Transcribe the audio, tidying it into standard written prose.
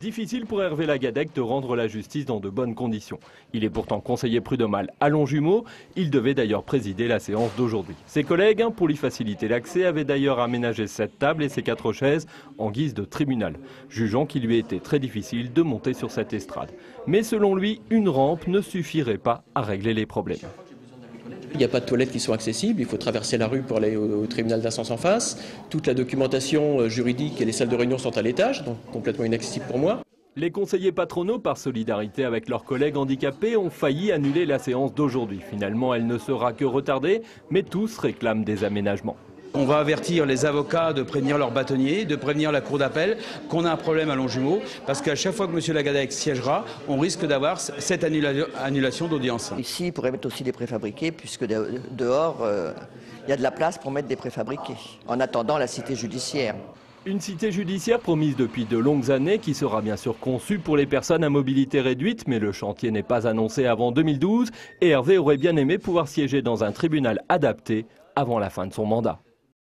Difficile pour Hervé Lagadec de rendre la justice dans de bonnes conditions. Il est pourtant conseiller prud'homal à Longjumeau. Il devait d'ailleurs présider la séance d'aujourd'hui. Ses collègues, pour lui faciliter l'accès, avaient d'ailleurs aménagé cette table et ses 4 chaises en guise de tribunal, jugeant qu'il lui était très difficile de monter sur cette estrade. Mais selon lui, une rampe ne suffirait pas à régler les problèmes. Il n'y a pas de toilettes qui sont accessibles, il faut traverser la rue pour aller au tribunal d'instance en face. Toute la documentation juridique et les salles de réunion sont à l'étage, donc complètement inaccessible pour moi. Les conseillers patronaux, par solidarité avec leurs collègues handicapés, ont failli annuler la séance d'aujourd'hui. Finalement, elle ne sera que retardée, mais tous réclament des aménagements. On va avertir les avocats de prévenir leurs bâtonniers, de prévenir la cour d'appel qu'on a un problème à Longjumeau, parce qu'à chaque fois que M. Lagadec siégera, on risque d'avoir cette annulation d'audience. Ici, il pourrait mettre aussi des préfabriqués, puisque dehors, il y a de la place pour mettre des préfabriqués, en attendant la cité judiciaire. Une cité judiciaire promise depuis de longues années qui sera bien sûr conçue pour les personnes à mobilité réduite, mais le chantier n'est pas annoncé avant 2012 et Hervé aurait bien aimé pouvoir siéger dans un tribunal adapté avant la fin de son mandat.